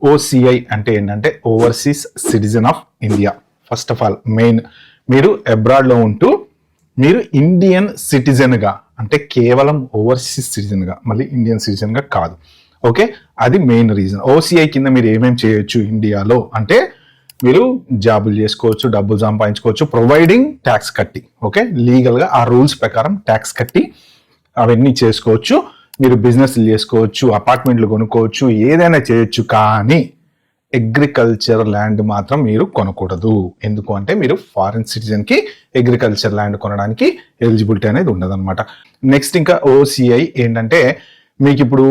OCI అంటే ఏంటంటే overseas citizen of India. First of all main, మీరు అబ్రాడ్లో ఉంటూ మీరు ఇండియన్ సిటిజన్గా, అంటే కేవలం ఓవర్సీస్ సిటిజన్గా, మళ్ళీ ఇండియన్ సిటిజన్గా కాదు. ఓకే, అది మెయిన్ రీజన్. ఓసిఐ కింద మీరు ఏమేమి చేయొచ్చు ఇండియాలో అంటే, మీరు జాబులు చేసుకోవచ్చు, డబ్బులు సంపాదించుకోవచ్చు, ప్రొవైడింగ్ ట్యాక్స్ కట్టి, ఓకే, లీగల్గా ఆ రూల్స్ ప్రకారం ట్యాక్స్ కట్టి అవన్నీ చేసుకోవచ్చు. మీరు బిజినెస్లు చేసుకోవచ్చు, అపార్ట్మెంట్లు కొనుక్కోవచ్చు, ఏదైనా చేయొచ్చు. కానీ అగ్రికల్చర్ ల్యాండ్ మాత్రం మీరు కొనకూడదు. ఎందుకు అంటే మీరు ఫారిన్ సిటిజన్కి అగ్రికల్చర్ ల్యాండ్ కొనడానికి ఎలిజిబిలిటీ అనేది ఉండదన్నమాట. నెక్స్ట్ ఇంకా ఓసిఐ ఏంటంటే, మీకు ఇప్పుడు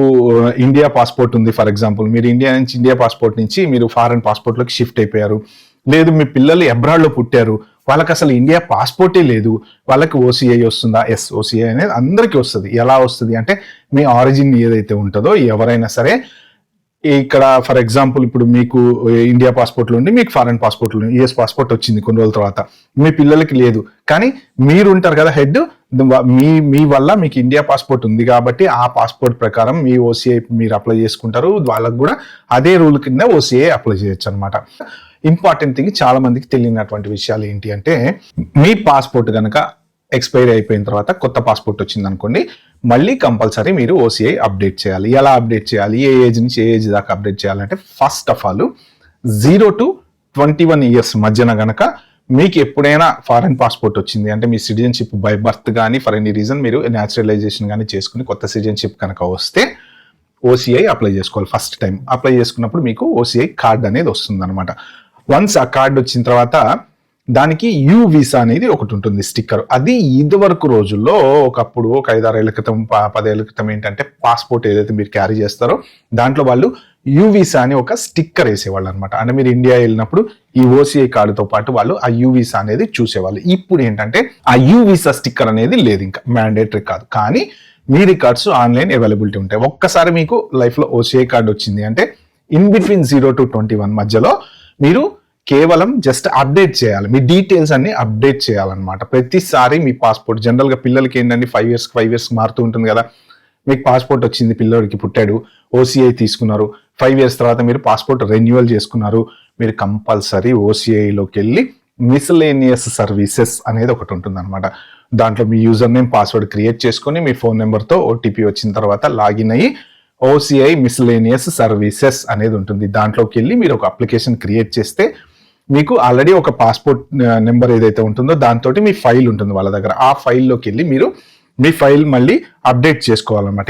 ఇండియా పాస్పోర్ట్ ఉంది ఫర్ ఎగ్జాంపుల్, మీరు ఇండియా పాస్పోర్ట్ నుంచి మీరు ఫారెన్ పాస్పోర్ట్లోకి షిఫ్ట్ అయిపోయారు. లేదు, మీ పిల్లలు అబ్రాడ్లో పుట్టారు, వాళ్ళకి అసలు ఇండియా పాస్పోర్టే లేదు, వాళ్ళకి ఓసిఐ వస్తుందా? ఎస్, ఓసిఐ అనేది అందరికీ వస్తుంది. ఎలా వస్తుంది అంటే, మీ ఆరిజిన్ ఏదైతే ఉంటుందో ఎవరైనా సరే, ఇక్కడ ఫర్ ఎగ్జాంపుల్ ఇప్పుడు మీకు ఇండియా పాస్పోర్ట్లు ఉండి మీకు ఫారెన్ పాస్పోర్ట్లు, యుఎస్ పాస్పోర్ట్ వచ్చింది కొన్ని రోజుల తర్వాత, మీ పిల్లలకి లేదు, కానీ మీరు ఉంటారు కదా హెడ్, మీ వల్ల మీకు ఇండియా పాస్పోర్ట్ ఉంది కాబట్టి ఆ పాస్పోర్ట్ ప్రకారం మీ ఓసిఐ మీరు అప్లై చేసుకుంటారు. వాళ్ళకు కూడా అదే రూల్ కింద ఓసిఐ అప్లై చేయొచ్చు అనమాట. ఇంపార్టెంట్ థింగ్, చాలా మందికి తెలియనటువంటి విషయాలు ఏంటి అంటే, మీ పాస్పోర్ట్ కనుక ఎక్స్పైరీ అయిపోయిన తర్వాత కొత్త పాస్పోర్ట్ వచ్చింది అనుకోండి, మళ్ళీ కంపల్సరీ మీరు ఓసిఐ అప్డేట్ చేయాలి. ఎలా అప్డేట్ చేయాలి, ఏ ఏజ్ నుంచి ఏ ఏజ్ దాకా అప్డేట్ చేయాలంటే, first of all 0 to 21 years మధ్యన గనక మీకు ఎప్పుడైనా ఫారెన్ పాస్పోర్ట్ వచ్చింది అంటే, మీ సిటిజన్షిప్ బై బర్త్ కానీ ఫర్ ఎనీ రీజన్ మీరు న్యాచురలైజేషన్ కానీ చేసుకుని కొత్త సిటిజన్షిప్ కనుక వస్తే ఓసిఐ అప్లై చేసుకోవాలి. ఫస్ట్ టైం అప్లై చేసుకున్నప్పుడు మీకు ఓసిఐ కార్డ్ అనేది వస్తుంది అనమాట. వన్స్ ఆ కార్డ్ వచ్చిన తర్వాత దానికి యూ వీసా అనేది ఒకటి ఉంటుంది, స్టిక్కర్. అది ఇదివరకు రోజుల్లో ఒకప్పుడు ఒక 5-6 ఏళ్ల క్రితం 10 ఏళ్ల క్రితం ఏంటంటే, పాస్పోర్ట్ ఏదైతే మీరు క్యారీ చేస్తారో దాంట్లో వాళ్ళు యూ వీసా అని ఒక స్టిక్కర్ వేసేవాళ్ళు అనమాట. అంటే మీరు ఇండియా వెళ్ళినప్పుడు ఈ ఓసిఐ కార్డుతో పాటు వాళ్ళు ఆ యూ వీసా అనేది చూసేవాళ్ళు. ఇప్పుడు ఏంటంటే ఆ యూ వీసా స్టిక్కర్ అనేది లేదు, ఇంకా మ్యాండేటరీ కాదు. కానీ మీ రికార్డ్స్ ఆన్లైన్ అవైలబిలిటీ ఉంటాయి. ఒక్కసారి మీకు లైఫ్లో ఓసిఐ కార్డు వచ్చింది అంటే, ఇన్ బిట్వీన్ 0 to 21 మధ్యలో మీరు కేవలం జస్ట్ అప్డేట్ చేయాలి, మీ డీటెయిల్స్ అన్ని అప్డేట్ చేయాలన్నమాట. ప్రతిసారి మీ పాస్పోర్ట్, జనరల్గా పిల్లలకి ఏంటంటే 5 years మారుతూ ఉంటుంది కదా. మీకు పాస్పోర్ట్ వచ్చింది, పిల్లడికి పుట్టాడు, ఓసిఐ తీసుకున్నారు, 5 years తర్వాత మీరు పాస్పోర్ట్ రెన్యువల్ చేసుకున్నారు, మీరు కంపల్సరీ ఓసిఐలోకి వెళ్ళి మిస్లేనియస్ సర్వీసెస్ అనేది ఒకటి ఉంటుంది అనమాట. దాంట్లో మీ యూజర్ నేమ్ పాస్వర్డ్ క్రియేట్ చేసుకొని మీ ఫోన్ నెంబర్తో ఓటీపీ వచ్చిన తర్వాత లాగిన్ అయ్యి ఓసిఐ మిస్లేనియస్ సర్వీసెస్ అనేది ఉంటుంది. దాంట్లోకి వెళ్ళి మీరు ఒక అప్లికేషన్ క్రియేట్ చేస్తే మీకు ఆల్రెడీ ఒక పాస్పోర్ట్ నెంబర్ ఏదైతే ఉంటుందో దాంతో మీ ఫైల్ ఉంటుంది వాళ్ళ దగ్గర. ఆ ఫైల్లోకి వెళ్ళి మీరు మీ ఫైల్ మళ్ళీ అప్డేట్ చేసుకోవాలన్నమాట.